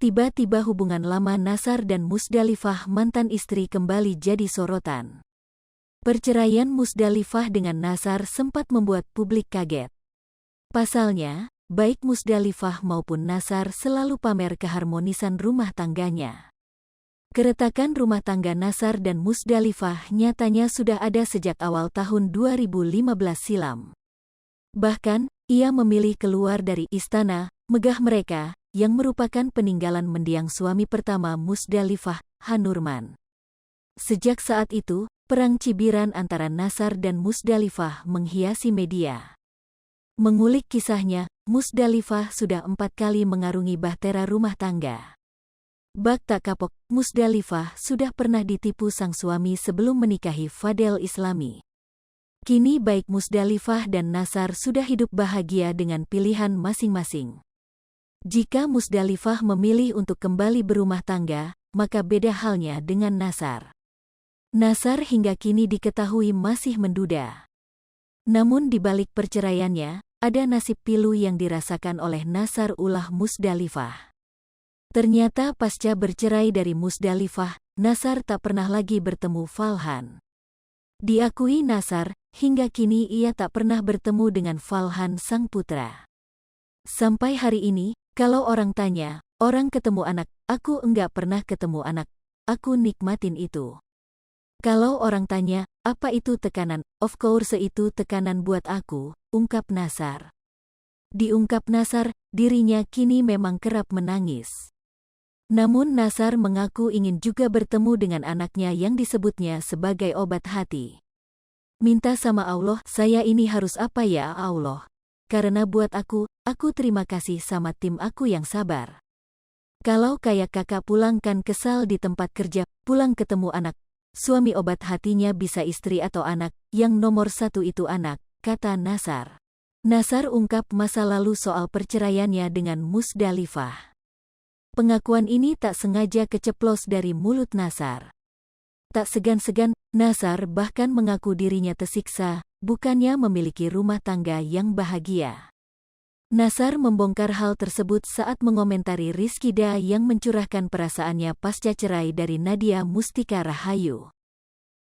Tiba-tiba hubungan lama Nasar dan Musdalifah mantan istri kembali jadi sorotan. Perceraian Musdalifah dengan Nasar sempat membuat publik kaget. Pasalnya, baik Musdalifah maupun Nasar selalu pamer keharmonisan rumah tangganya. Keretakan rumah tangga Nasar dan Musdalifah nyatanya sudah ada sejak awal tahun 2015 silam. Bahkan, ia memilih keluar dari istana megah mereka, yang merupakan peninggalan mendiang suami pertama Musdalifah, Hanurman. Sejak saat itu, perang cibiran antara Nasar dan Musdalifah menghiasi media. Mengulik kisahnya, Musdalifah sudah 4 kali mengarungi bahtera rumah tangga. Bak tak kapok, Musdalifah sudah pernah ditipu sang suami sebelum menikahi Fadel Islami. Kini baik Musdalifah dan Nasar sudah hidup bahagia dengan pilihan masing-masing. Jika Musdalifah memilih untuk kembali berumah tangga, maka beda halnya dengan Nasar. Nasar hingga kini diketahui masih menduda. Namun di balik perceraiannya, ada nasib pilu yang dirasakan oleh Nasar ulah Musdalifah. Ternyata pasca bercerai dari Musdalifah, Nasar tak pernah lagi bertemu Falhan. Diakui Nasar, hingga kini ia tak pernah bertemu dengan Falhan sang putra. Sampai hari ini, kalau orang tanya, orang ketemu anak, aku enggak pernah ketemu anak, aku nikmatin itu. Kalau orang tanya, apa itu tekanan? Of course itu tekanan buat aku, ungkap Nasar. Diungkap Nasar, dirinya kini memang kerap menangis. Namun Nasar mengaku ingin juga bertemu dengan anaknya yang disebutnya sebagai obat hati. Minta sama Allah, saya ini harus apa ya Allah? Karena buat aku terima kasih sama tim aku yang sabar. Kalau kayak kakak pulangkan kesal di tempat kerja, pulang ketemu anak. Suami obat hatinya bisa istri atau anak, yang nomor satu itu anak, kata Nasar. Nasar ungkap masa lalu soal perceraiannya dengan Musdalifah. Pengakuan ini tak sengaja keceplos dari mulut Nasar. Tak segan-segan, Nasar bahkan mengaku dirinya tersiksa, bukannya memiliki rumah tangga yang bahagia. Nasar membongkar hal tersebut saat mengomentari Rizkida yang mencurahkan perasaannya pasca cerai dari Nadia Mustika Rahayu.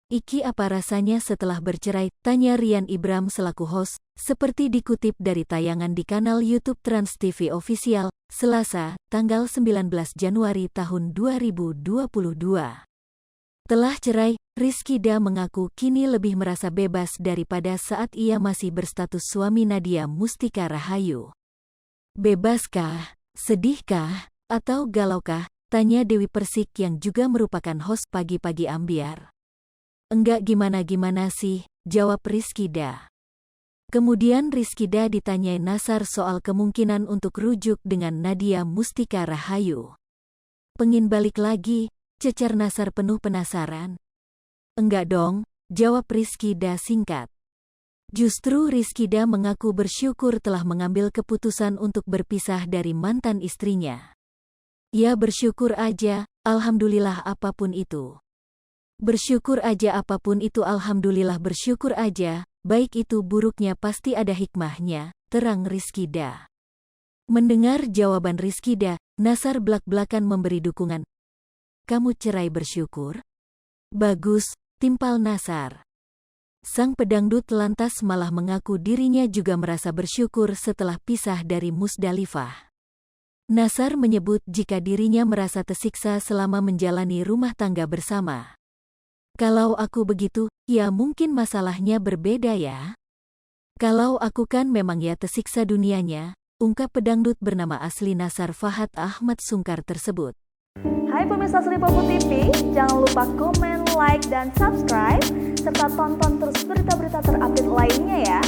Iki apa rasanya setelah bercerai? Tanya Rian Ibram selaku host, seperti dikutip dari tayangan di kanal YouTube Trans TV Official, Selasa, tanggal 19 Januari tahun 2022. Telah cerai, Rizkida mengaku kini lebih merasa bebas daripada saat ia masih berstatus suami Nadia Mustika Rahayu. Bebaskah, sedihkah, atau galaukah? Tanya Dewi Persik yang juga merupakan host Pagi-Pagi Ambiar. Enggak gimana-gimana sih, jawab Rizkida. Kemudian Rizkida ditanyai Nasar soal kemungkinan untuk rujuk dengan Nadia Mustika Rahayu. Pengin balik lagi, cecar Nasar penuh penasaran. Enggak dong, jawab Rizkida singkat. Justru Rizkida mengaku bersyukur telah mengambil keputusan untuk berpisah dari mantan istrinya. Ia bersyukur aja, alhamdulillah apapun itu. Bersyukur aja apapun itu alhamdulillah bersyukur aja, baik itu buruknya pasti ada hikmahnya, terang Rizkida. Mendengar jawaban Rizkida, Nasar belak-belakan memberi dukungan. Kamu cerai bersyukur? Bagus, timpal Nasar. Sang pedangdut lantas malah mengaku dirinya juga merasa bersyukur setelah pisah dari Musdalifah. Nasar menyebut jika dirinya merasa tersiksa selama menjalani rumah tangga bersama. Kalau aku begitu, ya mungkin masalahnya berbeda ya. Kalau aku kan memang ya tersiksa dunianya, ungkap pedangdut bernama asli Nasar Fahad Ahmad Sungkar tersebut. Hai pemirsa Sri Popo TV, jangan lupa komen, like, dan subscribe, serta tonton terus berita-berita terupdate lainnya ya.